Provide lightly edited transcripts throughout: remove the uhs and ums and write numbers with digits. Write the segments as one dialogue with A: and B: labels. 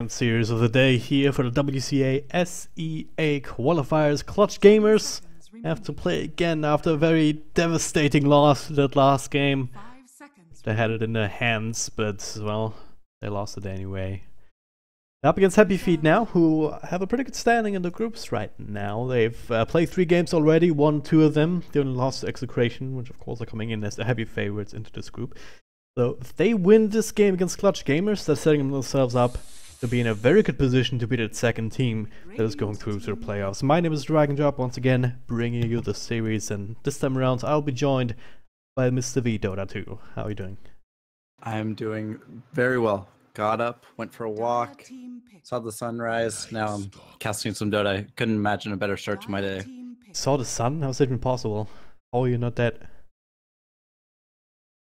A: Series of the day here for the WCA SEA qualifiers. Clutch Gamers have to play again after a very devastating loss to that last game. They had it in their hands, but well, they lost it anyway. Up against HappyFeet now, who have a pretty good standing in the groups right now. They've played 3 games already, won 2 of them. They only lost to Execration, which of course are coming in as the heavy favorites into this group. So if they win this game against Clutch Gamers, they're setting themselves up to be in a very good position to be the second team that is going through to the playoffs. My name is DragonJob, once again bringing you the series, and this time around I'll be joined by Mr. V Dota 2. How are you doing?
B: I'm doing very well. Got up, went for a walk, saw the sunrise. Now I'm casting some Dota. I couldn't imagine a better start to my day.
A: Saw the sun? How's it even possible? Oh, you're not dead.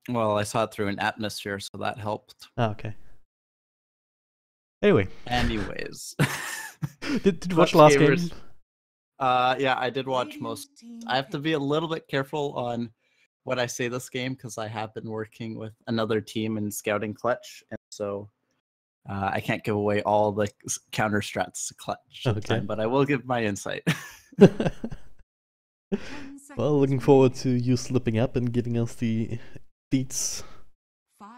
B: Well, I saw it through an atmosphere, so that helped.
A: Ah, okay. Anyways. did you watch the last game?
B: Yeah, I did watch most. I have to be a little bit careful on what I say this game because I have been working with another team in scouting Clutch, and so I can't give away all the counter strats to Clutch at the time, but I will give my insight.
A: Well, looking forward to you slipping up and giving us the deets,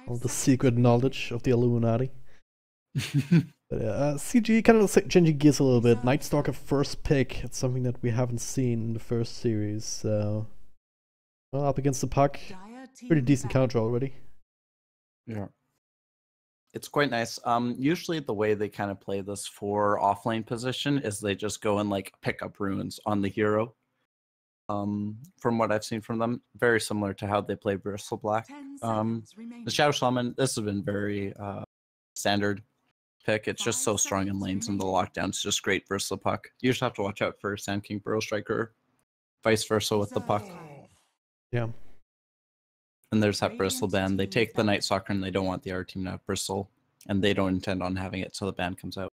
A: all the secret knowledge of the Illuminati. But CG kind of changing gears a little bit. Nightstalker first pick. It's something that we haven't seen in the first series. So, well, up against the puck, pretty decent counter already.
B: Yeah, it's quite nice. Usually the way they kind of play this for offlane position is they just go and like pick up runes on the hero. From what I've seen from them, very similar to how they play Bristle Black. The Shadow Shaman, this has been very standard pick. It's just so strong in lanes, and the lockdown's just great versus the puck. You just have to watch out for Sand King Burrow Striker, vice versa with the puck.
A: Yeah.
B: And there's that Bristle ban. They take the Night Stalker and they don't want the other team to have Bristle, and they don't intend on having it, so the ban comes out.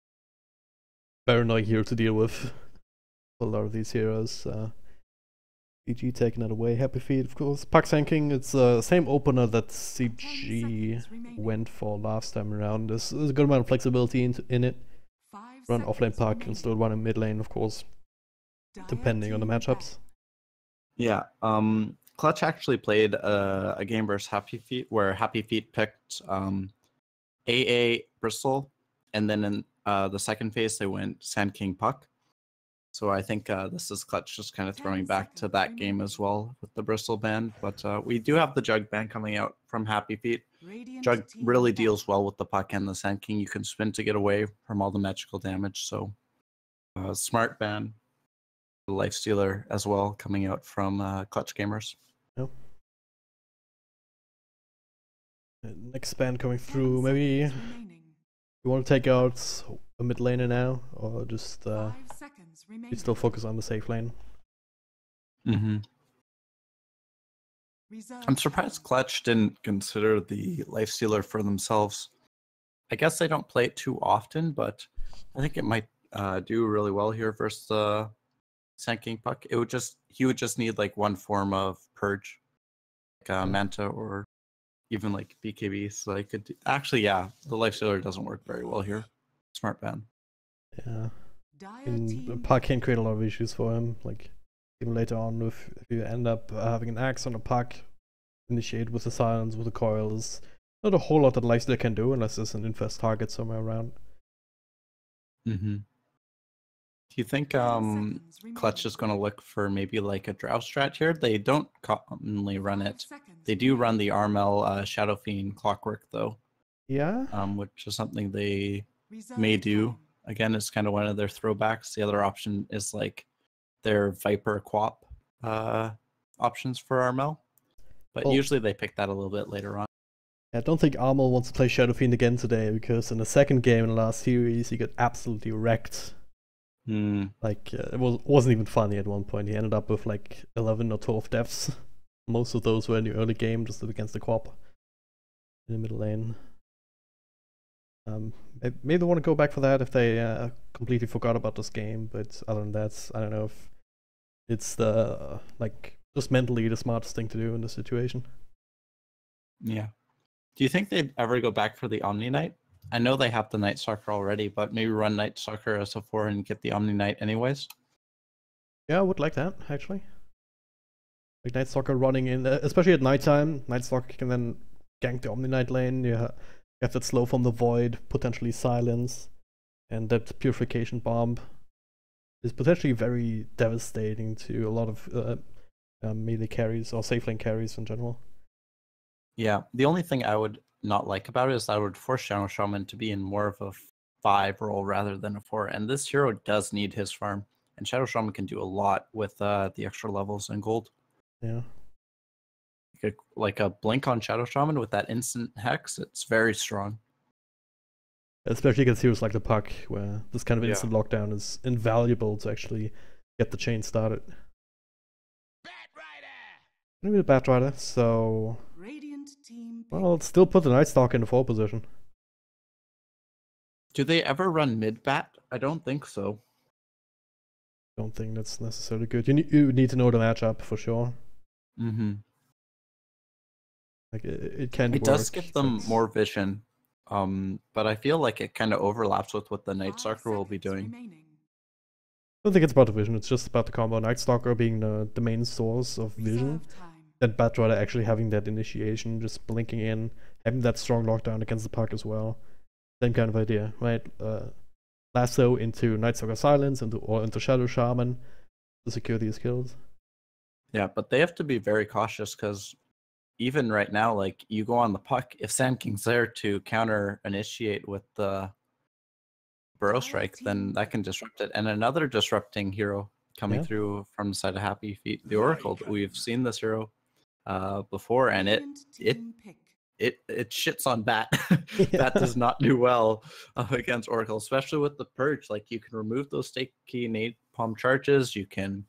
A: Very annoying hero to deal with. A lot of these heroes. CG taking it away. HappyFeet, of course. Puck Sand King, it's the same opener that CG went for last time around. There's a good amount of flexibility in it. Run offlane puck and still run in mid lane, of course, depending on the matchups.
B: Yeah, Clutch actually played a game versus HappyFeet where HappyFeet picked AA Bristle, and then in the second phase they went Sand King Puck. So I think this is Clutch just kind of throwing back to that game as well with the Bristle ban. But we do have the Jug ban coming out from HappyFeet. Jug really deals well with the puck and the Sand King. You can spin to get away from all the magical damage. So smart ban. The Lifestealer as well coming out from Clutch Gamers.
A: Yep. Next ban coming through. Maybe you want to take out a mid laner now, or just we still focus on the safe lane?
B: I'm surprised Clutch didn't consider the Lifestealer for themselves. I guess they don't play it too often, but I think it might do really well here versus the Sand King Puck. He would just need like one form of purge, like Manta or even like BKB. So I could actually, yeah, the Lifestealer doesn't work very well here. Smart ban.
A: Yeah. And puck can create a lot of issues for him. Like even later on, if you end up having an axe on a puck, initiate with the silence with the coil, is not a whole lot that Lifestealer can do unless there's an infest target somewhere around.
B: Do you think Clutch is going to look for maybe like a Drow strat here? They don't commonly run it. They do run the Armel Shadow Fiend Clockwork though.
A: Yeah.
B: Which is something they may do. Again, it's kind of one of their throwbacks. The other option is like their Viper Quap options for Armel. But usually they pick that a little bit later on.
A: I don't think Armel wants to play Shadow Fiend again today, because in the second game in the last series he got absolutely wrecked. Like it wasn't even funny at one point. He ended up with like 11 or 12 deaths. Most of those were in the early game, just against the Quap in the middle lane. Maybe they want to go back for that if they completely forgot about this game, but other than that, I don't know if it's the like just mentally the smartest thing to do in this situation.
B: Yeah. Do you think they'd ever go back for the Omni Knight? I know they have the Night Stalker already, but maybe run Night Stalker as a 4 and get the Omni Knight anyways.
A: Yeah, I would like that, actually. Like Night Stalker running in, especially at nighttime. Night Stalker can then gank the Omni Knight lane. You have that slow from the void, potentially silence, and that purification bomb is potentially very devastating to a lot of melee carries or safe lane carries in general.
B: Yeah, the only thing I would not like about it is I would force Shadow Shaman to be in more of a 5 role rather than a 4, and this hero does need his farm, and Shadow Shaman can do a lot with the extra levels and gold.
A: Yeah.
B: Like a blink on Shadow Shaman with that instant hex, it's very strong.
A: Especially against heroes like the Puck, where this kind of instant lockdown is invaluable to actually get the chain started. Maybe the Batrider, so... Well, let's still put the Night Stalker in the 4 position.
B: Do they ever run mid-bat? I don't think so.
A: Don't think that's necessarily good. You need to know the matchup for sure.
B: Mm-hmm.
A: Like it can work.
B: It does give them more vision, but I feel like it kind of overlaps with what the Night Stalker will be doing.
A: I don't think it's about the vision, it's just about the combo. Night Stalker being the main source of vision. And Batrider actually having that initiation, just blinking in, having that strong lockdown against the Puck as well. Same kind of idea, right? Lasso into Night Stalker Silence or into Shadow Shaman to secure these kills.
B: Yeah, but they have to be very cautious because even right now, like you go on the Puck, if Sand King's there to counter initiate with the Burrow Strike, then that can disrupt it. And another disrupting hero coming through from the side of HappyFeet, the Oracle. We've seen this hero before, and it shits on Bat. Bat does not do well against Oracle, especially with the Purge. Like you can remove those sticky napalm charges, you can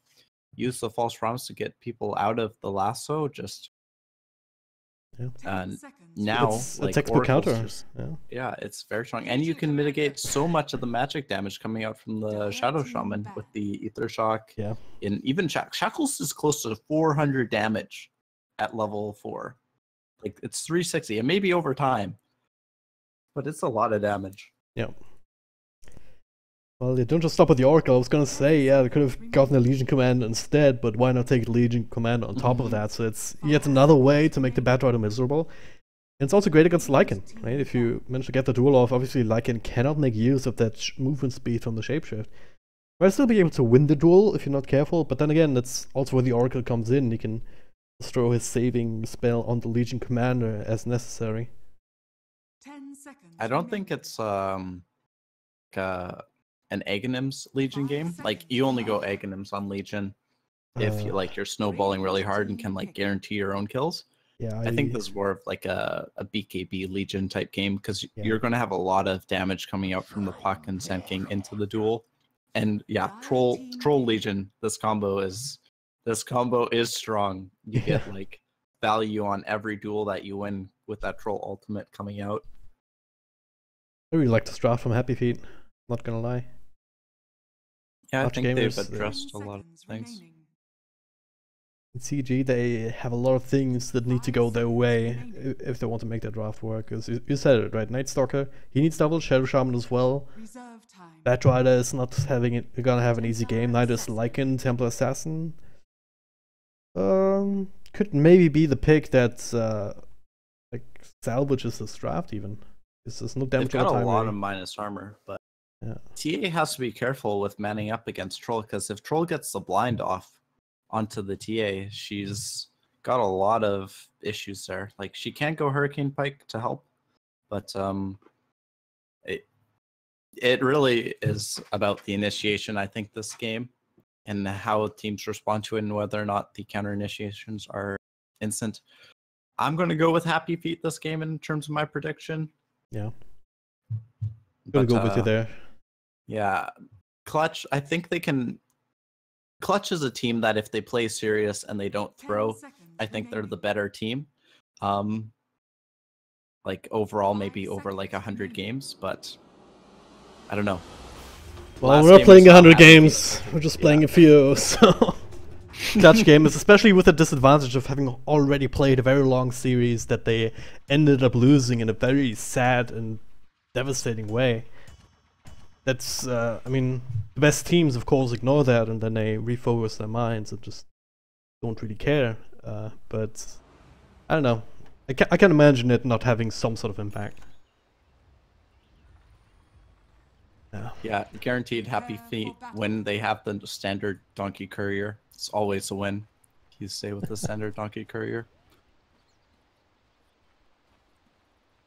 B: use the false promise to get people out of the lasso. Just now,
A: it's
B: like
A: a textbook counter.
B: Yeah, it's very strong, and you can mitigate so much of the magic damage coming out from the Shadow Shaman with the Ether Shock.
A: Yeah,
B: and even Shackles is close to 400 damage at level 4. Like it's 360, and maybe over time, but it's a lot of damage.
A: Yeah. Well, they don't just stop at the Oracle. I was gonna say, yeah, they could have gotten a Legion Command instead, but why not take the Legion Command on top of that? So it's yet another way to make the Batrider miserable. And it's also great against Lycan, right? If you manage to get the duel off, obviously Lycan cannot make use of that movement speed from the Shapeshift. Might still be able to win the duel if you're not careful, but then again, that's also where the Oracle comes in. He can just throw his saving spell on the Legion Commander as necessary.
C: 10 seconds.
B: I don't think it's an Aghanims Legion game. Like you only go Aghanims on Legion if you like you're snowballing really hard and can like guarantee your own kills.
A: Yeah,
B: I think this is more of like a BKB Legion type game because you're going to have a lot of damage coming out from the Puck and Sand King into the duel. And yeah, Troll Legion. This combo is strong. You get like value on every duel that you win with that Troll ultimate coming out.
A: I really like this draft from HappyFeet. Not gonna lie.
B: Yeah,
A: Clutch
B: I think
A: gamers,
B: they've addressed a lot of things.
A: In CG, they have a lot of things that need to go their way if they want to make that draft work. Because you said it, right? Night Stalker, he needs double, Shadow Shaman as well. Batrider is not gonna have an easy game. Neither is Lycan, Templar Assassin. Could maybe be the pick that like salvages this draft even. There's no damage.
B: They've got a lot of minus armor, but TA has to be careful with manning up against Troll because if Troll gets the blind off onto the TA, she's got a lot of issues there. Like she can't go Hurricane Pike to help, but it really is about the initiation. I think this game and how teams respond to it and whether or not the counter initiations are instant. I'm going to go with HappyFeet this game in terms of my prediction.
A: Yeah. I'm going to go with you there.
B: Yeah. Clutch, I think they can... Clutch is a team that if they play serious and they don't throw, I think they're the better team. Like overall, maybe over like 100 games, but I don't know.
A: Well, we're not playing 100 games. We're just playing a few, so... Clutch game is especially with the disadvantage of having already played a very long series that they ended up losing in a very sad and devastating way. That's, I mean, the best teams of course ignore that and then they refocus their minds and just don't really care. But I don't know. I can imagine it not having some sort of impact.
B: Yeah, guaranteed HappyFeet when they have the standard Donkey Courier. It's always a win. You stay with the standard Donkey Courier.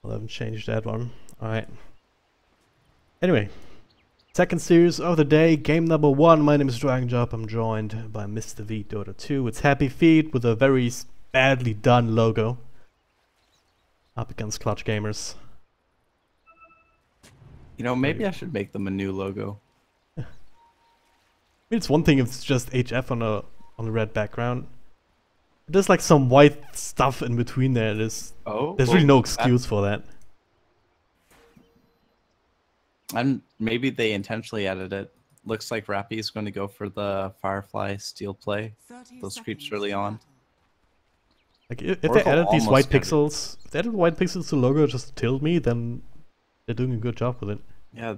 A: I haven't changed that one. Alright. Anyway. Second series of the day, game number 1. My name is DragonJob. I'm joined by Mr. V Dota 2. It's HappyFeet with a very badly done logo. Up against Clutch Gamers.
B: You know, maybe I should make them a new logo.
A: I mean, it's one thing if it's just HF on a red background. There's like some white stuff in between there. There's really no excuse for that.
B: And maybe they intentionally added it. Looks like Rappy's going to go for the Firefly steel play. Those creeps early on.
A: Like if they added these white pixels, if they added white pixels to logo just to tilt me, then they're doing a good job with it.
B: Yeah,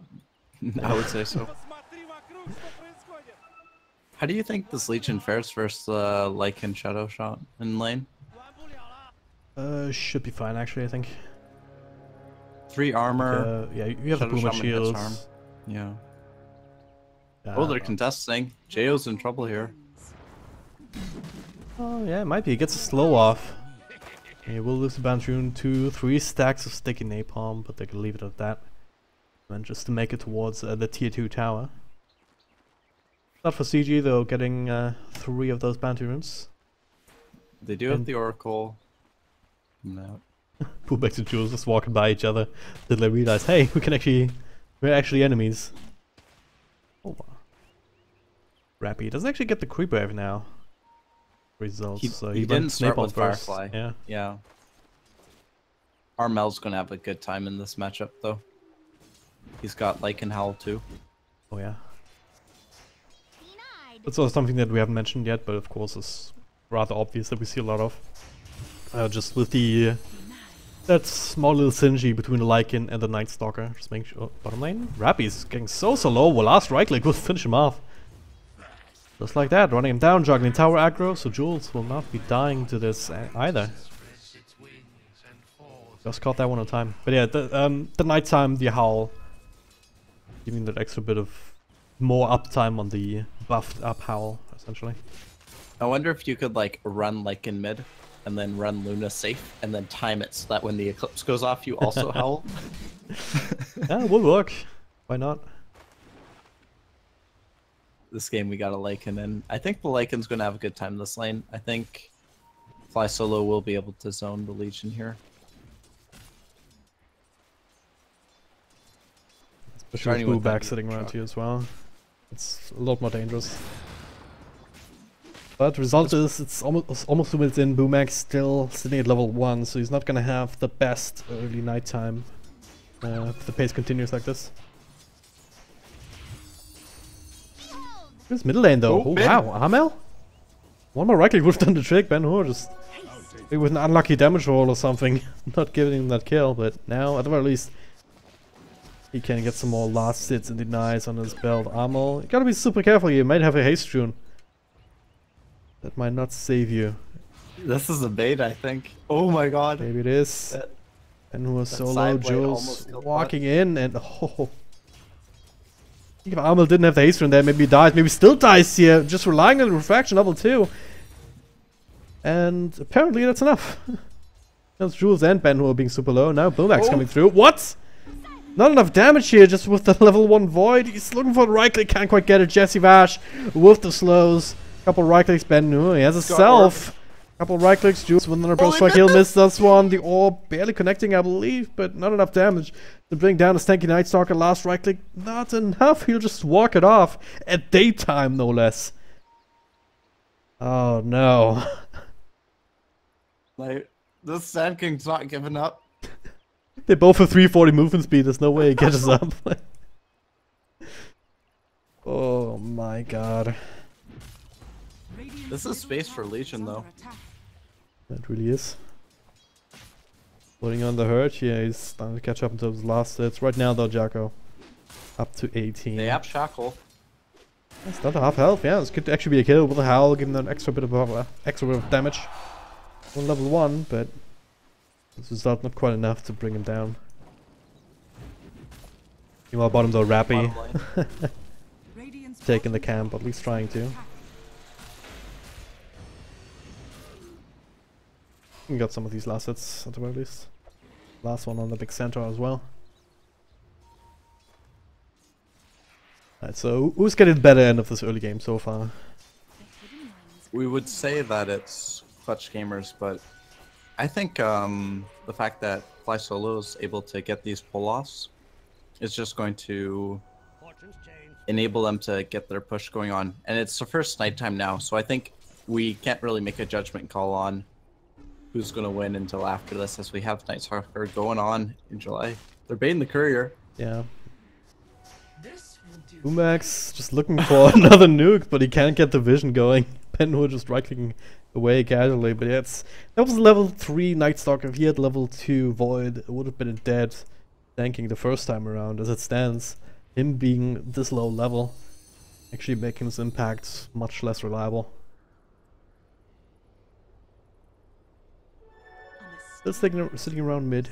B: I would say so. How do you think this Legion fares versus Lycan Shadow Shot in lane?
A: Should be fine actually, I think.
B: 3 armor.
A: Yeah, you have the Puma shields.
B: Yeah. Oh, they're contesting. Jayo's in trouble here.
A: Oh yeah, it might be. He gets a slow off. He will lose the Bantrune 2-3 stacks of sticky napalm, but they can leave it at that. And just to make it towards the tier 2 tower. Not for CG though, getting 3 of those bounty runes.
B: They do have the Oracle. No.
A: Pullbacks and Jules just walking by each other. Did they realize, hey, we're actually enemies. Oh wow. Rappy doesn't actually get the creep wave now. Results. So
B: he didn't start with
A: first.
B: Firefly.
A: Yeah.
B: Yeah. Armel's gonna have a good time in this matchup though. He's got Lycan Howl too.
A: Oh yeah. That's also something that we haven't mentioned yet, but of course is rather obvious that we see a lot of. Just with the that small little synergy between the Lycan and the Night Stalker. Just making sure. Bottom lane. Rappy's getting so low. Well, last right click will finish him off. Just like that, running him down, juggling tower aggro, so Jules will not be dying to this either. Just caught that one on time. But yeah, the nighttime, the Howl, giving that extra bit of more uptime on the buffed up Howl, essentially.
B: I wonder if you could like run like in mid, and then run Luna safe, and then time it so that when the Eclipse goes off, you also Howl.
A: Yeah, it will work. Why not?
B: This game we got a Lycan, and I think the Lycan's going to have a good time this lane. I think Fly Solo will be able to zone the Legion here.
A: Especially with back sitting around here as well. It's a lot more dangerous. But the result is it's almost 2 minutes in. Boomax still sitting at level 1, so he's not going to have the best early nighttime if the pace continues like this. This middle lane though. Oh wow, Amel? One more right click would have done the trick. Ben Hur just maybe with an unlucky damage roll or something, not giving him that kill. But now, at the very least, he can get some more last hits and denies on his belt. Amel, you gotta be super careful here. You might have a haste rune. That might not save you.
B: This is a bait, I think. Oh my god.
A: Maybe it is. Ben Hur solo, Jules walking in and oh. If Amel didn't have the haste rune there, maybe he dies. Maybe still dies here, just relying on the refraction level 2. And apparently that's enough. That's Jules and Ben who are being super low. Now Boomax coming through. What? Not enough damage here, just with the level 1 void. He's looking for the right click, can't quite get it. Jesse Vash with the slows. Couple right clicks, Ben Hur. He has a self. Couple right clicks, Jules with another burst strike. He'll miss this one. The orb barely connecting, I believe, but not enough damage to bring down a stanky Night Stalker. Last right click, not enough. He'll just walk it off at daytime, no less. Oh no.
B: Like, this Sand King's not giving up.
A: They both have 340 movement speed. There's no way he catches up. Oh my god.
B: This is space for Legion, though.
A: That really is. Putting on the hurt. Yeah, he's starting to catch up into those last hits. Right now though, Jacko up to 18.
B: They have Shackle.
A: It's not a half health. Yeah, this could actually be a kill with a howl, giving them an extra bit of damage on level 1, but this is not quite enough to bring him down. Meanwhile, bottom's all rappy. Taking the camp, at least trying to. We got some of these last hits at the very least. Last one on the big center as well. Alright, so who's getting the better end of this early game so far?
B: We would say that it's Clutch Gamers, but I think the fact that Fly Solo is able to get these pull-offs is just going to enable them to get their push going on. And it's the first nighttime now, so I think we can't really make a judgment call on who's going to win until after this, as we have Night Stalker going on in July. They're baiting the courier.
A: Yeah. Umax just looking for another nuke, but he can't get the vision going. Penhua just right-clicking away casually, but yeah, that was level 3 Night Stalker. If he had level 2 Void, it would have been dead tanking the first time around. As it stands, him being this low level actually making his impact much less reliable. Still sitting around mid.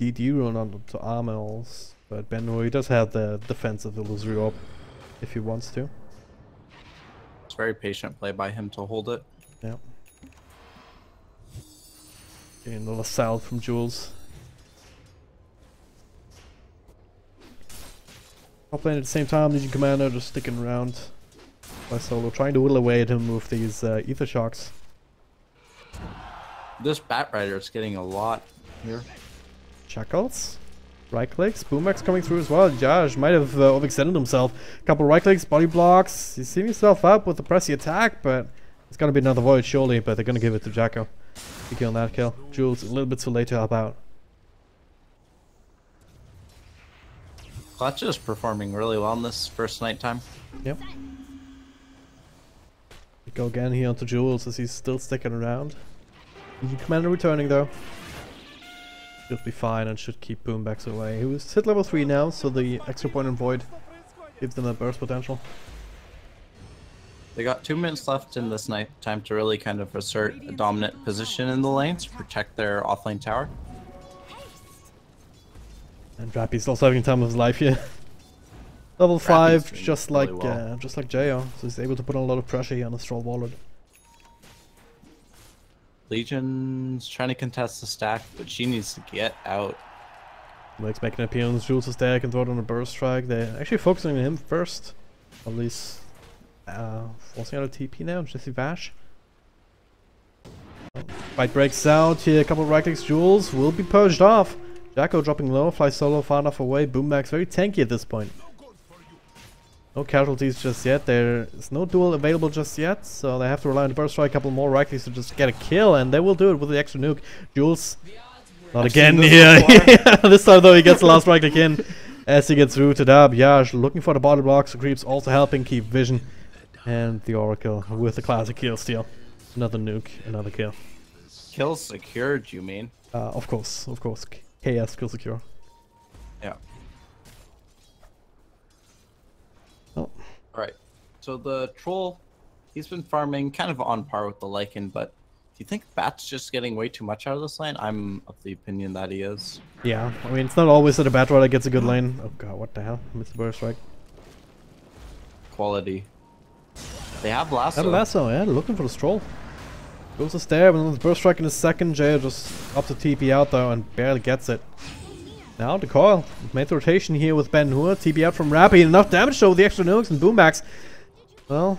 A: DD run onto armors, but Penhua, he does have the defensive illusory orb if he wants to.
B: It's very patient play by him to hold it.
A: Yeah. Getting another salve from Jules. All playing at the same time, Legion Commander just sticking around by solo, trying to whittle away at him with these ether shocks.
B: This Bat Rider is getting a lot here.
A: Shackles, right clicks, Boomax coming through as well. Josh might have overextended himself. Couple right clicks, body blocks. He's setting himself up with the pressy attack, but it's gonna be another void surely. But they're gonna give it to Jacko. He killed that kill. Jules a little bit too late to help out.
B: Clutch is performing really well in this first nighttime.
A: Yep. We go again here onto Jules as he's still sticking around. Commander returning though. Should be fine and should keep Boombacks away. He was hit level 3 now, so the extra point in Void gives them a burst potential.
B: They got 2 minutes left in this night time to really kind of assert a dominant position in the lanes to protect their offlane tower.
A: And Drappy's also having time of his life here. Level 5,
B: doing
A: just
B: really
A: like
B: well.
A: just like Jo, so he's able to put on a lot of pressure here on the Stroll Warlord.
B: Legion's trying to contest the stack, but she needs to get out.
A: Making an appearance, Jules is there, can throw it on a burst strike. They're actually focusing on him first. At least forcing out a TP now, Jesse Vash. Fight breaks out here, a couple of right clicks, Jules will be purged off. Jacko dropping low, Fly Solo far enough away, Boomback's very tanky at this point. No casualties just yet, there's no duel available just yet, so they have to rely on the burst strike, a couple more right clicks to just get a kill, and they will do it with the extra nuke. Jules, not again here. This time though he gets the last right click in as he gets through to Dab. Yash looking for the body blocks, the creeps also helping keep vision, and the Oracle with the classic kill steal. Another nuke, another kill.
B: Kill secured, you mean?
A: Of course. KS kill secure.
B: Yeah.
A: Oh.
B: Alright, so the Troll, he's been farming kind of on par with the Lycan, but do you think Bat's just getting way too much out of this lane? I'm of the opinion that he is.
A: Yeah, I mean, it's not always that a Bat Rider gets a good lane. Oh god, what the hell? Missed the burst strike.
B: Quality. They have Lasso.
A: Got a lasso, yeah, looking for the Stroll. Goes to stab, and then the burst strike in a second. Jay just up to TP out though and barely gets it. Now the coil. Made the rotation here with Penhua. TP out from Rappy. Enough damage though with the extra nukes and Boombacks. Well,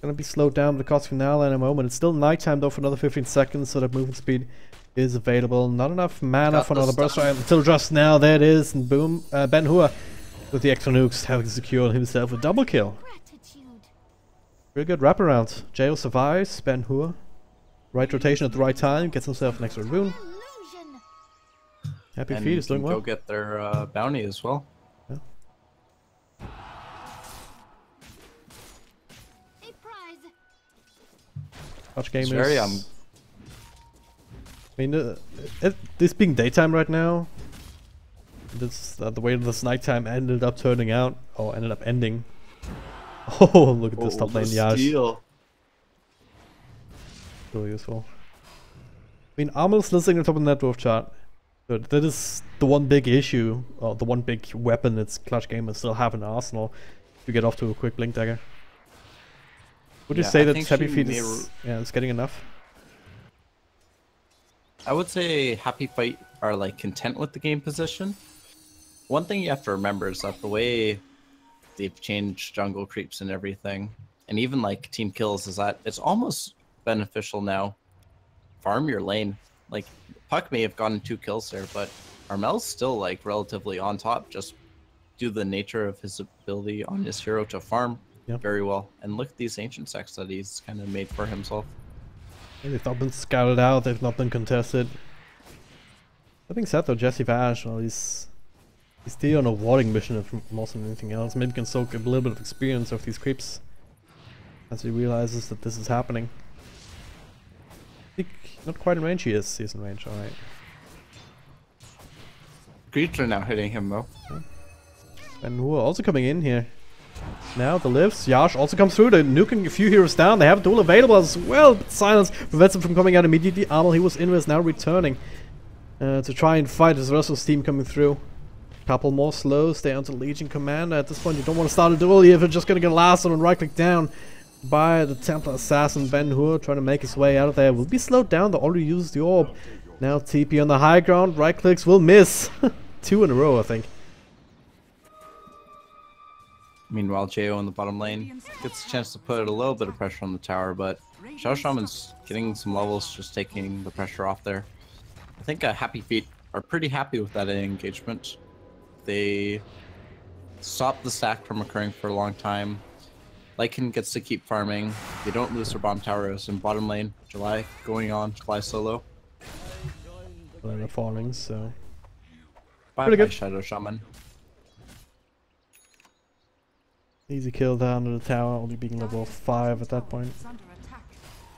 A: gonna be slowed down with the cost finale in a moment. It's still nighttime though for another 15 seconds, so that movement speed is available. Not enough mana for another burst strike until just now. There it is, and boom, Penhua with the extra nukes having secured himself a double kill. Pretty good wraparound. Jail survives. Penhua. Right rotation at the right time, gets himself an extra rune. HappyFeet is doing well.
B: Go get their bounty as well.
A: Yeah. Clutch Gamers.
B: Very,
A: I mean, this being daytime right now, this the way this nighttime ended up turning out, or ended up ending. Oh, look at this top lane, Yash. So useful. I mean, Armel's listening on top of the net worth chart. But that is the one big issue, or the one big weapon its Clutch gamers still have in Arsenal to get off to a quick Blink Dagger. Would you say that HappyFeet is getting enough?
B: I would say HappyFeet are like content with the game position. One thing you have to remember is that the way they've changed jungle creeps and everything, and even like team kills, is that it's almost beneficial now. Farm your lane. Like, Puck may have gotten 2 kills there, but Armel's still like relatively on top, just due to the nature of his ability on his hero to farm very well. And look at these ancient stacks that he's kind of made for himself.
A: They've not been scouted out, they've not been contested. That being said though, Jesse Vash, well, he's still on a warding mission more than anything else. Maybe can soak a little bit of experience of these creeps as he realizes that this is happening. I think not quite in range, he is season range, alright.
B: Creeps are now hitting him though.
A: And who are also coming in here. Now the lifts, Yash also comes through, they're nuking a few heroes down, they have a duel available as well, but silence prevents him from coming out immediately. Armel, he was in, is now returning to try and fight his rest of his team coming through. Couple more slows, stay onto Legion Commander. At this point you don't want to start a duel here if you're just gonna get lasted and right click down by the Templar Assassin. Ben Hur trying to make his way out of there, will be slowed down, they already used the orb. Now TP on the high ground, right clicks will miss. 2 in a row I think.
B: Meanwhile, Jo in the bottom lane gets a chance to put a little bit of pressure on the tower, but Shadow Shaman's getting some levels, just taking the pressure off there. I think HappyFeet are pretty happy with that engagement. They stop the stack from occurring for a long time. Lycan gets to keep farming. They don't lose their bomb towers in bottom lane. July going on, July solo.
A: Well, they're falling, so
B: Pretty good. Shadow Shaman.
A: Easy kill down to the tower, only being level 5 at that point.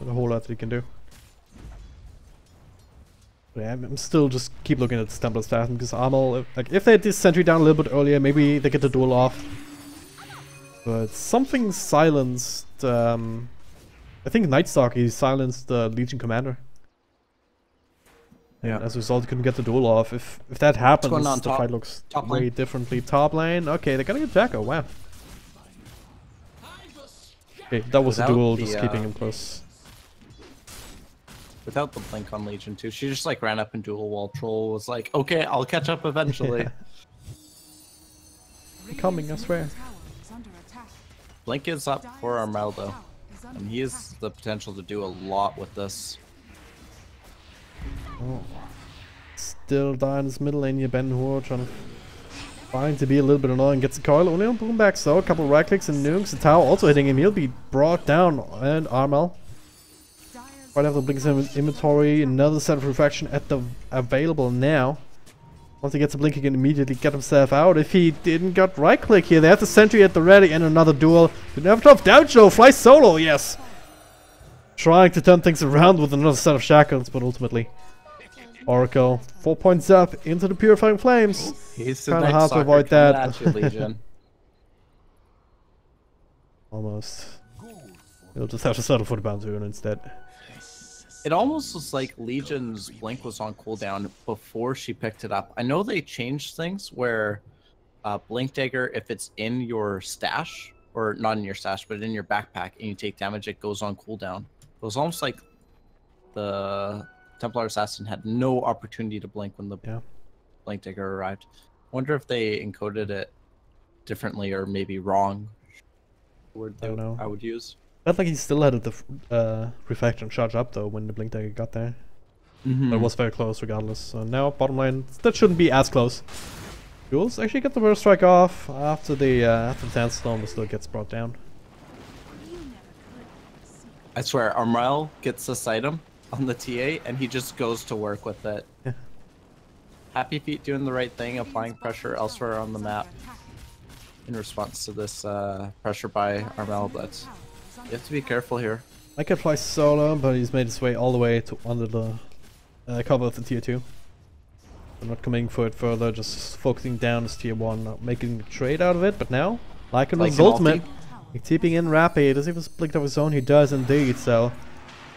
A: Not a whole lot that he can do. But yeah, I'm still just keep looking at the Templar Assassin because Armel, like if they had this sentry down a little bit earlier, maybe they get the duel off. But something silenced. I think Nightstalker silenced the Legion Commander. Yeah. And as a result, he couldn't get the duel off. If that happens, the fight looks very differently. Top lane, okay, they're gonna get Jacko. Wow. Okay, that was a duel, just keeping him close.
B: Without the blink on Legion too, she just like ran up and duel wall. Troll was like, okay, I'll catch up eventually.
A: Coming, I swear.
B: Blink is up for Armeldo, and he has the potential to do a lot with this.
A: Oh. Still dying his middle lane here, Ben Hur trying to be a little bit annoying. Gets the coil, only on boom back, so a couple of right clicks and nukes. The tower also hitting him, he'll be brought down. And Armel right after blinks inventory, another set of refraction at the available now. Once he gets a blink, he can immediately get himself out. If he didn't get right click here, they have the sentry at the ready and another duel. Didn't have enough down, Joe flies solo, yes. Trying to turn things around with another set of shackles, but ultimately Oracle 4 points up into the purifying flames.
B: He's
A: kind of hard to avoid that. Almost. He'll just have to settle for the bounty rune instead.
B: It almost was like Legion's blink was on cooldown before she picked it up. I know they changed things where Blink Dagger, if it's in your stash, or not in your stash, but in your backpack, and you take damage, it goes on cooldown. It was almost like the Templar Assassin had no opportunity to blink when the Blink Dagger arrived. I wonder if they encoded it differently or maybe wrong. Word I would use.
A: Felt like he still had the refraction charge up though when the Blink Dagger got there. But it was very close regardless. So now bottom lane, that shouldn't be as close. Jules actually get the first strike off after the Sandstorm, but still gets brought down.
B: I swear, Armel gets this item on the TA and he just goes to work with it.
A: Yeah.
B: HappyFeet doing the right thing, applying pressure elsewhere on the map in response to this pressure by Armel, but you have to be careful here.
A: I could fly solo, but he's made his way all the way to under the cover of the tier 2. I'm not coming for it further, just focusing down this tier 1, not making a trade out of it, but now, like with his ultimate, he's keeping in Rappy. Does he have a split of his own? He does indeed, so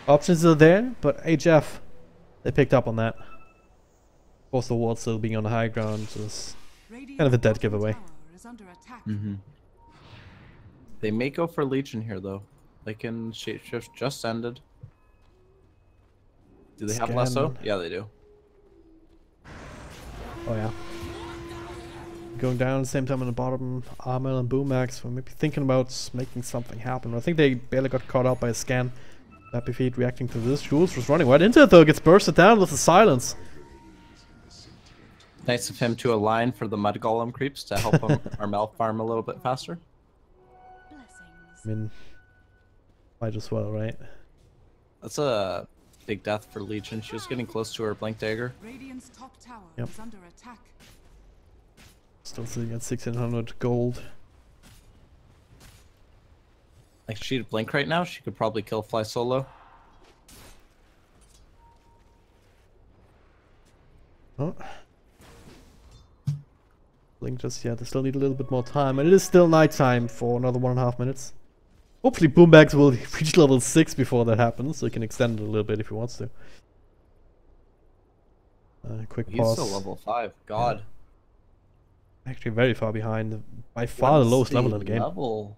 A: options are there, but HF, they picked up on that. Of course, the ward still being on the high ground is kind of a dead giveaway.
B: They may go for Legion here, though. They can shapeshift just ended. Do they have lasso? Yeah, they do.
A: Oh yeah. Going down at the same time on the bottom, Armel and Boomax. We're maybe thinking about making something happen. I think they barely got caught out by a scan. HappyFeet reacting to this. Jules was running right into it though, gets bursted down with the silence.
B: Nice of him to align for the Mud Golem creeps to help him Armel farm a little bit faster.
A: I mean, might as well, right?
B: That's a big death for Legion. She was getting close to her Blink Dagger.
C: Radiant's top tower
A: Yep.
C: is under attack.
A: Still sitting at 1600 gold.
B: Like, she'd Blink right now, she could probably kill Fly Solo.
A: Oh. Blink just yet. They still need a little bit more time, and it is still nighttime for another 1.5 minutes. Hopefully Boombags will reach level 6 before that happens, so he can extend it a little bit if he wants to. Quick
B: He's
A: pause.
B: still level 5. God.
A: Actually very far behind. By far the lowest level in the game.
B: Level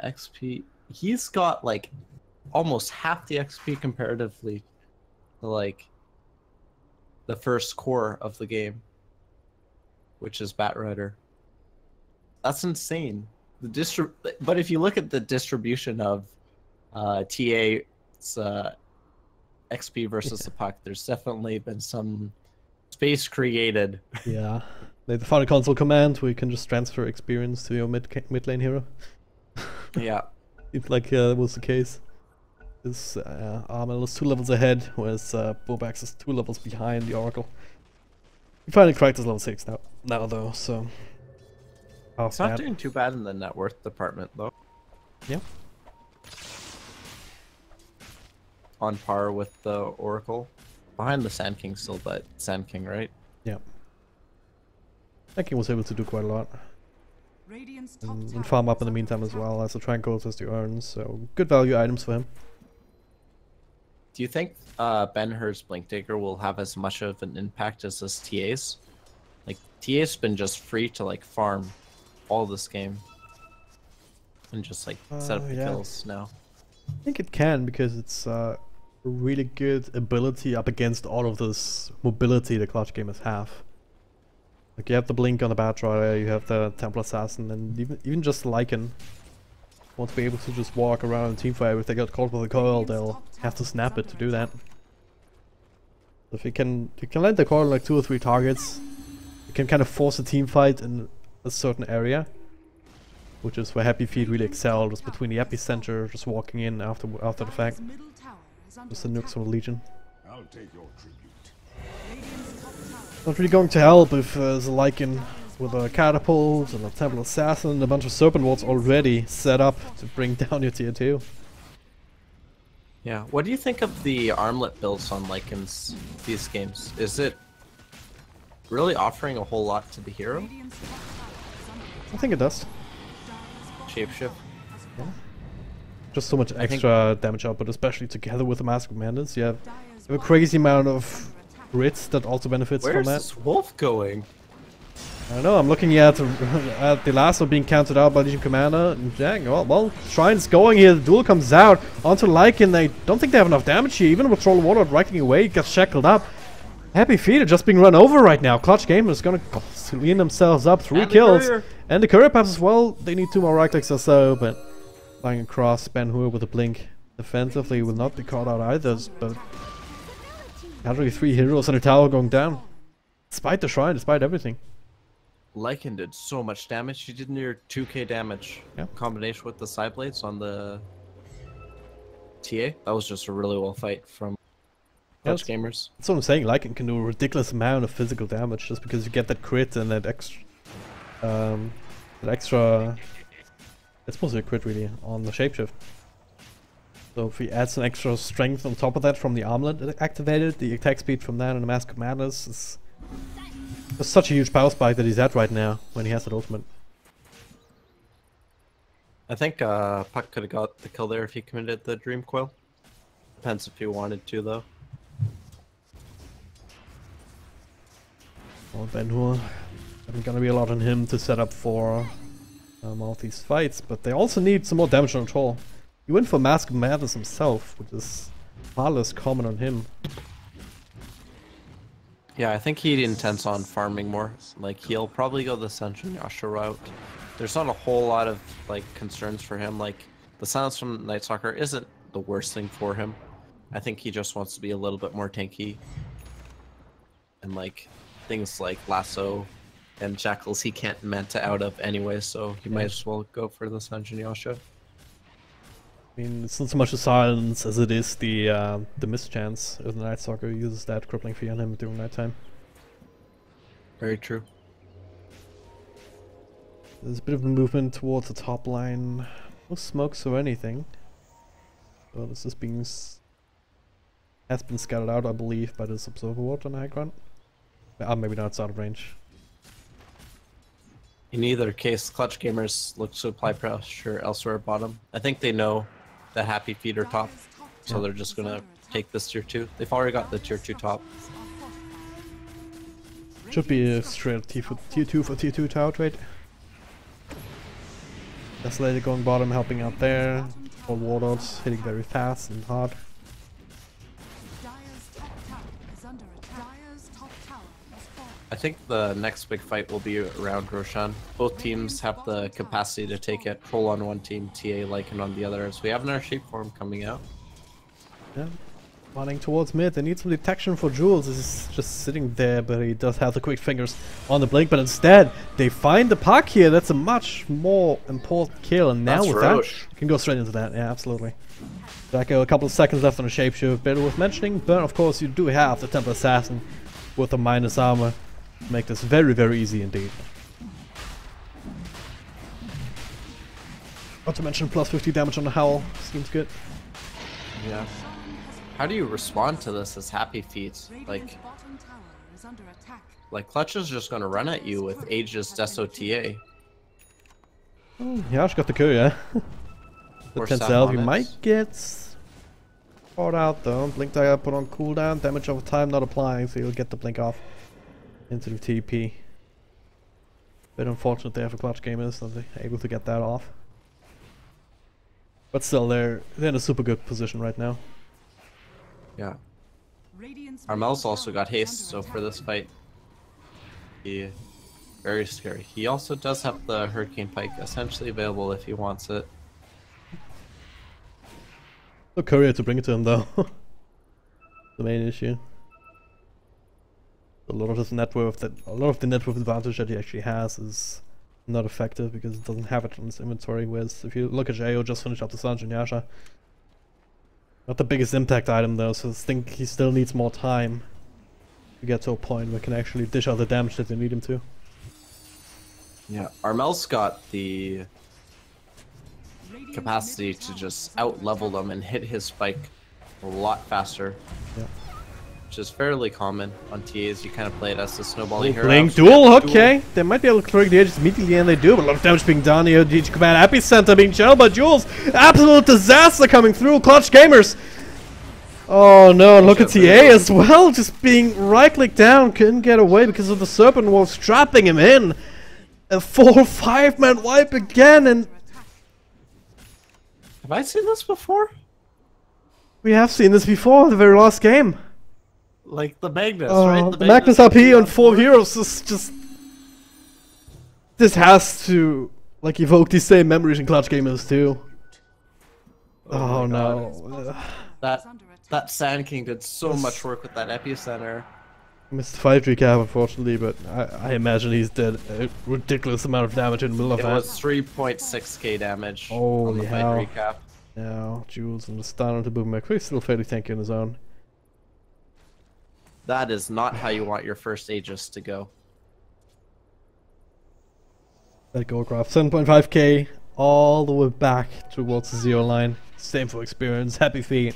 B: XP. He's got like almost half the XP comparatively to like the first core of the game, which is Batrider. That's insane. But if you look at the distribution of TA's XP versus the puck, there's definitely been some space created.
A: Yeah. They found a console command where you can just transfer experience to your mid lane hero.
B: Yeah.
A: It's like that was the case. This Armel is 2 levels ahead, whereas Bobax is 2 levels behind the Oracle. He finally cracked his level 6 now though, so...
B: It's not doing too bad in the net worth department, though.
A: Yeah.
B: On par with the Oracle. Behind the Sand King still, but Sand King, right?
A: Yeah. Sand King was able to do quite a lot.
C: Radiant's top
A: And
C: tower
A: farm up in
C: is
A: the
C: under
A: meantime as
C: attack.
A: well, as the Tranquils as the urns, so good value items for him.
B: Do you think Ben-Hur's Blink Dagger will have as much of an impact as this TA's? Like, TA's been just free to, like, farm all this game. And just, like, set up the
A: yeah.
B: kills now.
A: I think it can, because it's a really good ability up against all of this mobility the clutch gamers have. Like, you have the Blink on the Batrider, you have the Templar Assassin, and even just Lycan won't be able to just walk around in teamfight. If they get caught with a coil, they'll have to snap it to do that. If you can land the coil on like 2 or 3 targets, you can kind of force a team fight in a certain area, which is where HappyFeet really excel, just between the epicenter, just walking in after the fact.
C: Middle tower is under
A: Just the nukes from the Legion.
D: I'll take your tribute.
C: Radiant's top tower
A: Not really going to help if there's a Lycan with a catapult and a Temple Assassin and a bunch of Serpent Wards already set up to bring down your tier 2.
B: Yeah. What do you think of the armlet builds on Lycans these games? Is it really offering a whole lot to the hero?
C: Radiant's top tower is under attack.
A: I think it does.
B: Shapeshift.
A: Just so much
B: I think-
A: extra damage output, especially together with the Mask of Madness. You have
C: Dire's
A: a
C: bottom
A: crazy amount
C: tower
A: of
C: is under attack.
A: grits that also benefits from
B: Where's
A: that.
B: this wolf going?
A: I don't know, I'm looking at the lasso being counted out by Legion Commander. And dang, well, Shrine's going here, the duel comes out onto Lycan. They don't think they have enough damage here, even with Troll Warlord wrecking away, gets shackled up. HappyFeet are just being run over right now. Clutch Gamers gonna clean themselves up, 3
B: And the
A: kills.
B: courier.
A: And the courier perhaps as well. They need 2 more right clicks or so, but flying across Ben-Hur with a blink defensively will not be caught out either, but actually 3 heroes and a tower going down. Despite the Shrine, despite everything.
B: Lycan did so much damage. She did near 2k damage.
A: Yep.
B: Combination with the side blades on the TA. That was just a really well fight from Clutch Gamers.
A: That's what I'm saying, Lycan can do a ridiculous amount of physical damage just because you get that crit and that extra... It's supposed to be a crit really on the shapeshift. So if he adds some extra strength on top of that from the armlet activated, the attack speed from that and the Mask of Madness is just such a huge power spike that he's at right now when he has that ultimate.
B: I think Puck could have got the kill there if he committed the Dream Coil. Depends if he wanted to, though.
A: Well, Ben-Hur, there's gonna be a lot on him to set up for all these fights, but they also need some more damage control. He went for Mask of Madness himself, which is far less common on him.
B: Yeah, I think he intends on farming more. Like, he'll probably go the Senjin Yasha route. There's not a whole lot of, like, concerns for him. Like, the silence from Night Stalker isn't the worst thing for him. I think he just wants to be a little bit more tanky. And, like, things like Lasso and Jackals he can't manta out of anyway, so he might as well go for the Senjin Yasha.
A: I mean, it's not so much the silence as it is the mischance if the Night Stalker uses that crippling fear on him during nighttime.
B: Very true.
A: There's a bit of a movement towards the top line. No smokes or anything. So this is has been scattered out, I believe, by this Observer Ward on the high ground. Maybe not, it's out of range.
B: In either case, Clutch Gamers look to apply pressure elsewhere at bottom. I think they know that HappyFeet are top, so they're just gonna take this tier 2. They've already got the tier 2 top.
A: Should be a straight tier 2 for tier 2 tower trade. Desolator going bottom, helping out there. All warlords hitting very fast and hard.
B: I think the next big fight will be around Roshan. Both teams have the capacity to take it. Troll on one team, TA Lycan on the other, as we have our shape form coming out.
A: Yeah. Running towards mid, they need some detection for Jules. He's just sitting there, but he does have the quick fingers on the blink. But instead, they find the puck here. That's a much more important kill. And now with that, you can go straight into that. Yeah, absolutely. Jacko, a couple of seconds left on the shapeshift. Better worth mentioning, but of course you do have the Temple Assassin with the minus armor. Make this very, very easy indeed. Not to mention plus 50 damage on the Howl. Seems good.
B: Yeah. How do you respond to this as HappyFeet? Like Clutch is just gonna run at you with Aegis Deso TA.
A: Yeah, she got the kill, yeah. The
B: Or
A: 10
B: Sam
A: cells, you
B: on it.
A: might get caught out though. Blink dagger put on cooldown, damage over time not applying, so you'll get the blink off into the TP. Bit unfortunate there for Clutch Gamers that they're able to get that off. But still, they're in a super good position right now.
B: Yeah. Armel's also got haste, so for this fight, he very scary. He also does have the Hurricane Pike essentially available if he wants it.
A: No courier to bring it to him though. The main issue. A lot of the net worth advantage that he actually has is not effective because it doesn't have it in his inventory. Whereas if you look at Jayo, just finished up the Sanjin Yasha. Not the biggest impact item though, so I think he still needs more time to get to a point where he can actually dish out the damage that they need him to.
B: Yeah, Armel's got the capacity to just out-level them and hit his spike a lot faster.
A: Yeah.
B: Which is fairly common on TAs. You kind of play it as the snowballing hero.
A: Blink duel, okay. They might be able to clear the edges immediately, and they do, but a lot of damage being done here. DG Command Epicenter being channeled by Jules. Absolute disaster coming through. Clutch Gamers. Oh no, look at TA as well. Just being right-clicked down. Couldn't get away because of the Serpent Wolves trapping him in. A 4-5-man wipe again, and
B: Have I seen this before?
A: we have seen this before, the very last game.
B: Like the Magnus, right?
A: The Magnus RP on 4 heroes is just... This has to, like, evoke these same memories in Clutch Gamers too. Oh no.
B: That Sand King did so much work with that Epicenter.
A: Missed the fight recap, unfortunately, but I imagine he's dead a ridiculous amount of damage in the middle of
B: It
A: that.
B: was 3.6k damage on
A: Holy
B: the
A: hell.
B: fight recap.
A: Now, Jules and the stun onto Boomback. He's still fairly tanky on his own.
B: That is not how you want your first Aegis to go.
A: That Goldcraft, 7.5k, all the way back towards the 0 line. Same for experience. HappyFeet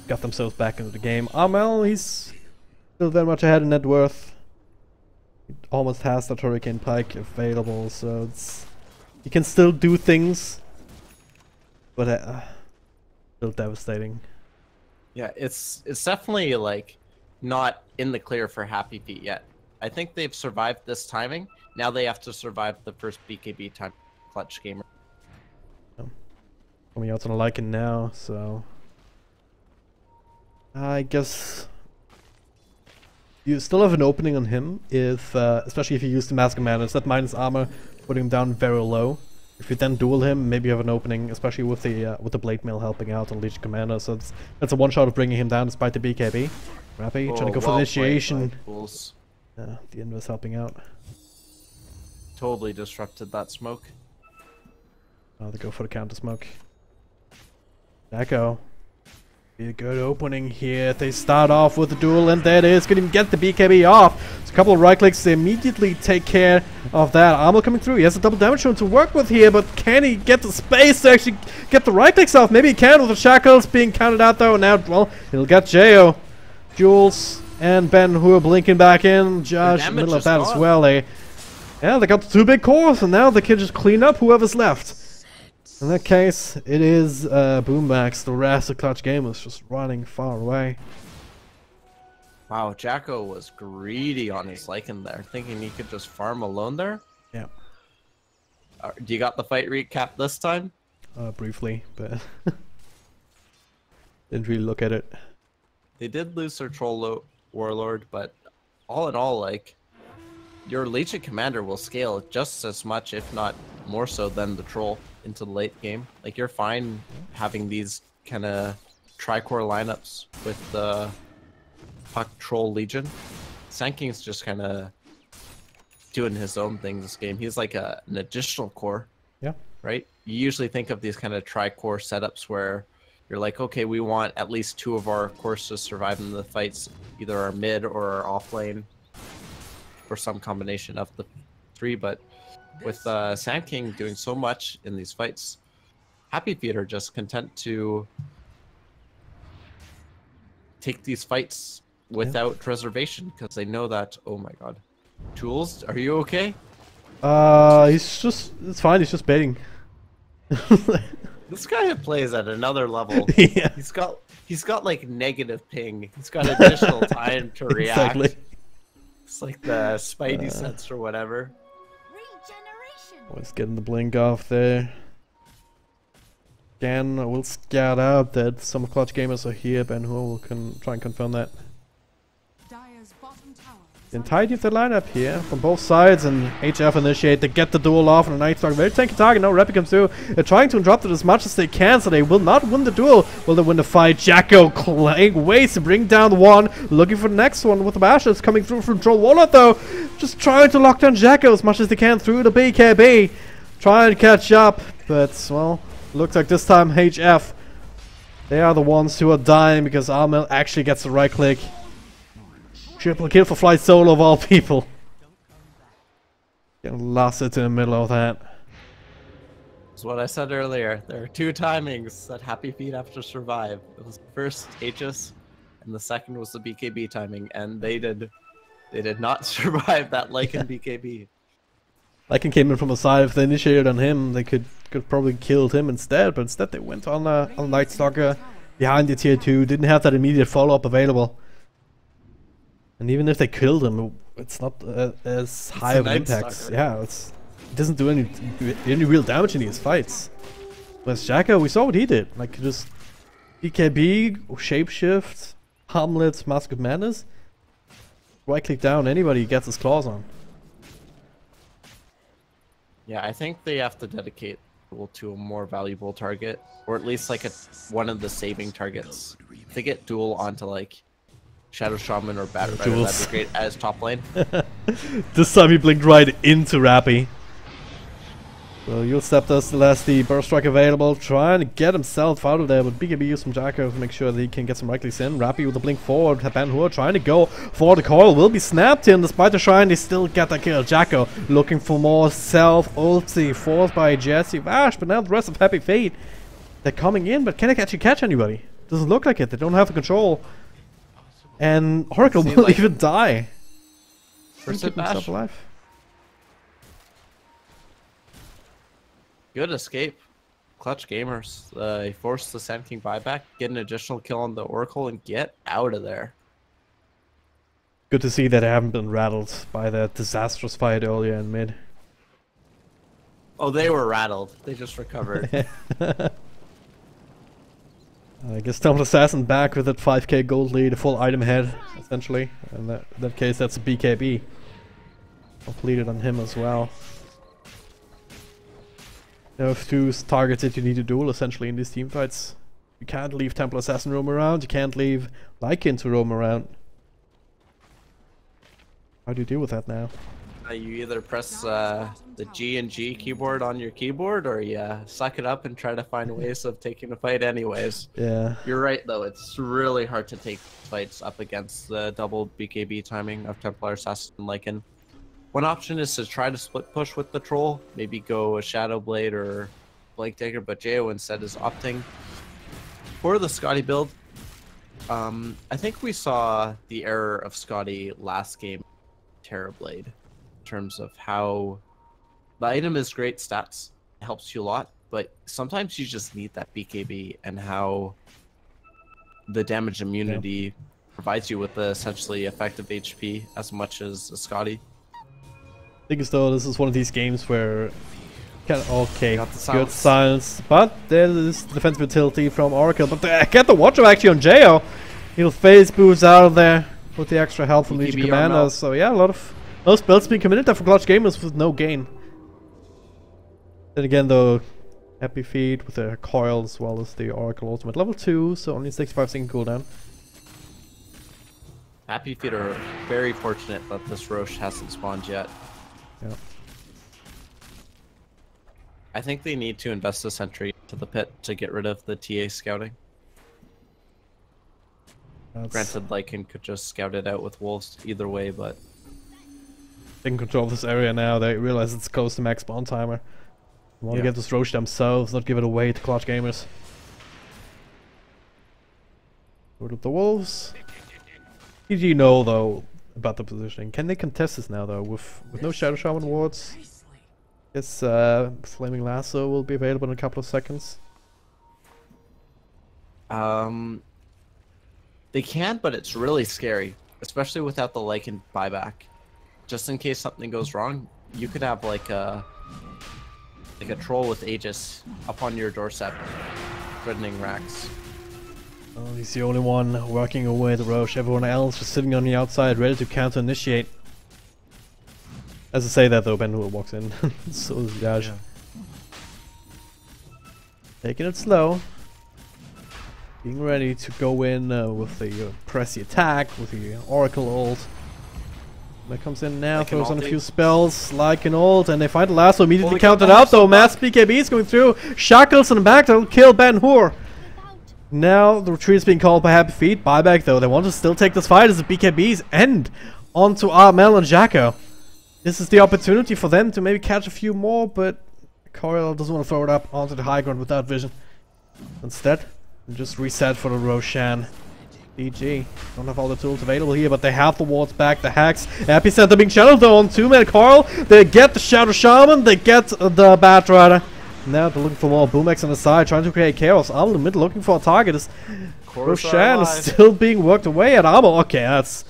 A: got themselves back into the game. Amel, he's still very much ahead in net worth. He almost has that Hurricane Pike available, so it's he can still do things, but still devastating.
B: Yeah, it's definitely like not in the clear for HappyFeet yet. I think they've survived this timing. Now they have to survive the first BKB time clutch gamer.
A: Coming out on a Lycan now, so I guess you still have an opening on him if, especially if you use the Mask of Madness, that minus armor, putting him down very low. If you then duel him, maybe you have an opening, especially with the Blade Mail helping out on Legion Commander. So that's a one shot of bringing him down despite the BKB. Rappy trying to go for the initiation. The Invis helping out.
B: Totally disrupted that smoke.
A: Oh, they go for the counter smoke. Echo. Be a good opening here. They start off with the duel, and there it is. Couldn't even get the BKB off. So a couple of right clicks to immediately take care of that. Armor coming through. He has a double damage zone to work with here, but can he get the space to actually get the right clicks off? Maybe he can with the shackles being counted out though. Now, well, he'll get Jo. Jules and Ben who are blinking back in. Josh in the middle of that as well. They got the two big cores, and now they can just clean up whoever's left. In that case, it is Boommax. The rest of Clutch Gamers just running far away.
B: Wow, Jacko was greedy on his Lycan there, thinking he could just farm alone there.
A: Yeah.
B: Do you got the fight recap this time?
A: Briefly, but didn't really look at it.
B: They did lose their Troll Warlord, but all in all, like, your Legion Commander will scale just as much, if not more so, than the Troll into the late game. Like, you're fine having these kind of tri-core lineups with the Puck Troll Legion. Sanking's just kind of doing his own thing this game. He's like an additional core.
A: Yeah.
B: Right? You usually think of these kind of tri-core setups where you're like, okay, we want at least two of our cores to survive in the fights, either our mid or our off lane, or some combination of the three. But with Sand King doing so much in these fights, HappyFeet are just content to take these fights without reservation, because they know that, oh my god. Tools, are you okay?
A: It's fine, he's just baiting.
B: This guy plays at another level.
A: Yeah.
B: He's got like negative ping. He's got additional time to react.
A: Exactly.
B: It's like the Spidey sense or whatever.
A: Always getting the blink off there. Again, I will scout out that some Clutch Gamers are here. Ben Hur will try and confirm that.
C: Dire's bottom tower is
A: The entirety of the lineup here from both sides, and HF initiate to get the duel off on a Night Stalker. Very tanky target. Now Rappy comes through. They're trying to interrupt it as much as they can, so they will not win the duel. Will they win the fight? Jacko waits to bring down one, looking for the next one with the bashes coming through from Troll Wallet though. Just trying to lock down Jacko as much as they can through the BKB. Trying to catch up, but well, looks like this time HF, they are the ones who are dying because Armel actually gets the right click. Triple kill for Flight Solo of all people. Getting lost it in the middle of that.
B: That's what I said earlier. There are two timings that HappyFeet have to survive. It was the first Aegis, and the second was the BKB timing, and they did not survive that Lycan BKB.
A: Lycan came in from the side. If they initiated on him, they could probably killed him instead. But instead, they went on Night Stalker behind the tier 2. Didn't have that immediate follow-up available. And even if they killed him, it's not as high of an impact. Yeah, it doesn't do any real damage in these fights. Whereas Jacko, we saw what he did. Like, just BKB, Shapeshift, Hamlet, Mask of Madness. Right-click down anybody he gets his claws on.
B: Yeah, I think they have to dedicate Duel to a more valuable target, or at least like one of the saving targets. If they get Duel onto like Shadow Shaman or Batter, that'd be great as top lane.
A: This time he blinked right into Rappy. So Xyclopzz still has the Burst Strike available, trying to get himself out of there, but BKB used from Jacko to make sure that he can get some right clicks in. Rappy with the blink forward, Ben Hur trying to go for the coil, will be snapped in. Despite the shrine, they still get the kill. Jacko looking for more self-ulti, forced by Jesse Vash, but now the rest of HappyFeet They're coming in, but can they actually catch anybody? Doesn't look like it. They don't have the control. And Oracle will
B: like
A: even die.
B: First
A: Keep
B: bash.
A: himself alive.
B: Good escape. Clutch gamers. They forced the Sand King buyback, get an additional kill on the Oracle, and get out of there.
A: Good to see that I haven't been rattled by that disastrous fight earlier in mid.
B: Oh, they were rattled. They just recovered.
A: I guess Temple Assassin back with that 5k gold lead, a full item head, essentially. In that case, that's a BKB. Completed on him as well. You have two targets that you need to duel, essentially, in these team fights. You can't leave Temple Assassin roam around, you can't leave Lycan to roam around. How do you deal with that now?
B: You either press the G and G keyboard on your keyboard, or you suck it up and try to find ways of taking the fight anyways.
A: Yeah.
B: You're right, though. It's really hard to take fights up against the double BKB timing of Templar Assassin and Lycan. One option is to try to split push with the Troll, maybe go a Shadow Blade or Blink Dagger, but Jo instead is opting for the Scotty build. I think we saw the error of Scotty last game, Terrorblade, in terms of how the item is great stats, it helps you a lot, but sometimes you just need that BKB, and how the damage immunity provides you with the essentially effective HP as much as a Scotty.
A: I think as though this is one of these games where okay,
B: Got the
A: good
B: silence.
A: silence, but there is defensive utility from Oracle, but they get the Watcher actually on Jo. He'll phase boost out of there with the extra help from each
B: BKB
A: commander,
B: armor.
A: so yeah, a lot of those builds being committed there for clutch gamers with no gain. Then again though, HappyFeet with the coil as well as the Oracle ultimate level 2, so only 65-second cooldown.
B: HappyFeet are very fortunate that this Roche hasn't spawned yet.
A: Yeah.
B: I think they need to invest a sentry to the pit to get rid of the TA scouting. Granted, Lycan could just scout it out with wolves either way, but
A: They can control this area now. They realize it's close to max spawn timer. They want to get this Roche themselves, not give it away to clutch gamers. Load up the wolves. Did you know though about the positioning? Can they contest this now though with no Shadow Shaman wards? Yes, Flaming Lasso will be available in a couple of seconds.
B: they can, but it's really scary, especially without the Lycan buyback. Just in case something goes wrong, you could have like a troll with Aegis up on your doorstep, threatening racks.
A: Oh, he's the only one working away the Roche. Everyone else just sitting on the outside, ready to counter initiate. As I say that though, Ben-Hur walks in. So is Yash. Taking it slow. Being ready to go in with the press the attack, with the Oracle ult. That comes in now,
B: Like
A: throws on a
B: ulti.
A: few spells, like an ult, and they find the lasso immediately
B: Holy
A: counted
B: crap,
A: out though. Mass BKB is going through. Shackles in the back, that'll kill Ben-Hur. Now the retreat is being called by HappyFeet. Buyback though, they want to still take this fight as the BKBs end onto Armel and Jacko. This is the opportunity for them to maybe catch a few more, but Coil doesn't want to throw it up onto the high ground without vision. Instead, just reset for the Roshan. DG. Don't have all the tools available here, but they have the wards back, the hacks. Epicenter being channeled though on 2-man Coil. They get the Shadow Shaman, they get the Bat Rider. Now they're looking for more Boomex on the side, trying to create chaos. Armor in the middle looking for a target. As Roshan is still being worked away at Armor. Okay, that's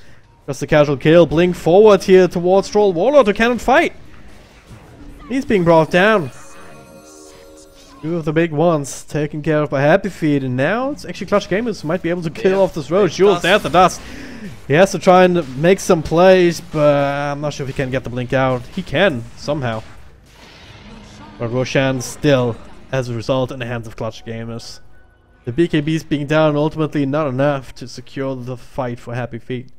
A: just a casual kill. Blink forward here towards Troll Warlord who cannot fight. He's being brought down. Two of the big ones taken care of by HappyFeet, and now it's actually Clutch Gamers who might be able to kill off this road. Jules there at the dust. He has to try and make some plays, but I'm not sure if he can get the blink out. He can, somehow. But Roshan still, as a result, in the hands of Clutch Gamers. The BKBs being down ultimately not enough to secure the fight for HappyFeet.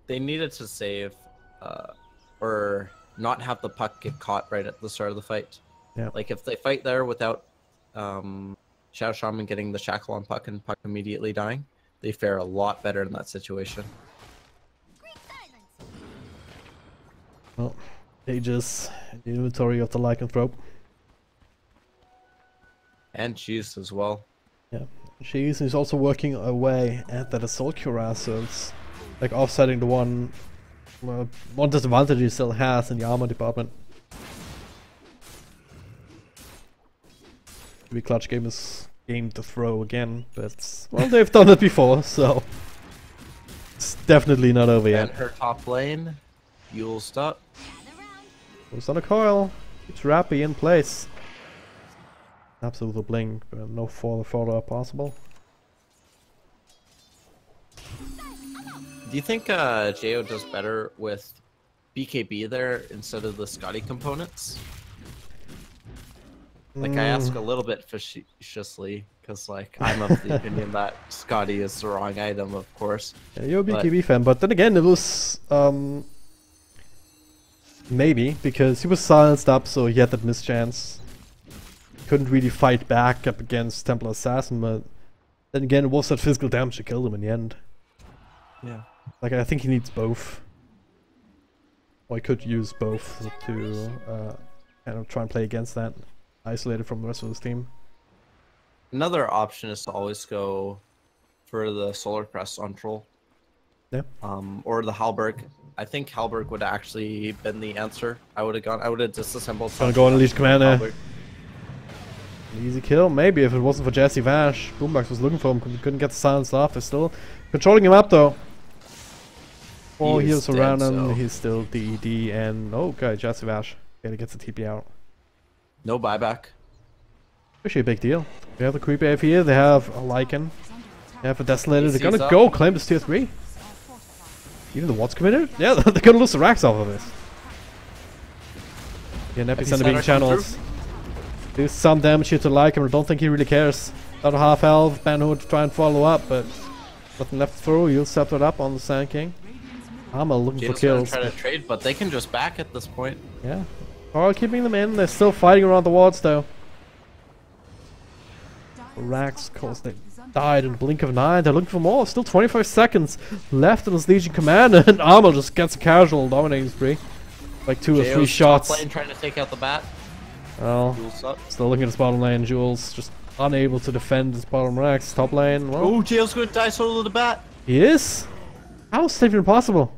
B: They needed to save, or not have the puck get caught right at the start of the fight.
A: Yeah.
B: Like if they fight there without Shadow Shaman getting the shackle on puck and puck immediately dying, they fare a lot better in that situation.
A: Well, Aegis, the inventory of the Lycanthrope.
B: And cheese as well.
A: Yeah, he's also working away at that assault cuirass, so it's like offsetting the one disadvantage he still has in the armor department. Maybe Clutch game is game to throw again, but well, they've done it before, so it's definitely not over yet.
B: And her top lane, Yule's up.
A: Goes on a coil, keeps Rappy in place. Absolute blink, but no follow-up possible.
B: Do you think Jo does better with BKB there instead of the Scotty components? Like, I ask a little bit facetiously, because, like, I'm of the opinion that Scotty is the wrong item, of course.
A: Yeah, you're a BKB fan, but then again, it was, maybe, because he was silenced up, so he had that mischance. Couldn't really fight back up against Templar Assassin, but then again, it was that physical damage that killed him in the end.
B: Yeah.
A: Like, I think he needs both. Or he could use both to kind of try and play against that. Isolated from the rest of his team.
B: Another option is to always go for the Solar Crest on Troll.
A: Yeah.
B: Or the Halberg. I think Halberg would have actually been the answer. I would have disassembled.
A: Gonna go on Unleash Commander. Easy kill, maybe, if it wasn't for Jesse Vash. Boombox was looking for him, couldn't get the silence off. They're still controlling him up though. 4 heals around him, he's still DED, and oh god, Jesse Vash. Gotta get the TP out.
B: No buyback.
A: Actually a big deal. They have the creep AF here, they have a Lycan. They have a Desolator, they're gonna go claim this tier 3. Even the Watts committed? Yeah, they're gonna lose the racks off of this. Yeah, an Epicenter being channeled. Do some damage here to Lycan, I don't think he really cares. Out of half health, Banhood to try and follow up, but nothing left through. You'll set it up on the Sand King. I'm looking for kills.
B: Try to trade, but they can just back at this point.
A: Yeah. Carl keeping them in, they're still fighting around the wards though. Rax, of course, they died in a blink of an eye. They're looking for more. Still 25 seconds left in this Legion Commander, and Armor just gets a casual dominating spree. Like 2 or 3 shots.
B: Top lane trying to take out the bat.
A: Well, still looking at his bottom lane. Jules just unable to defend his bottom Rax. Top lane, well.
B: Oh, Jail's going to die solo to the bat.
A: He is? How is that even possible?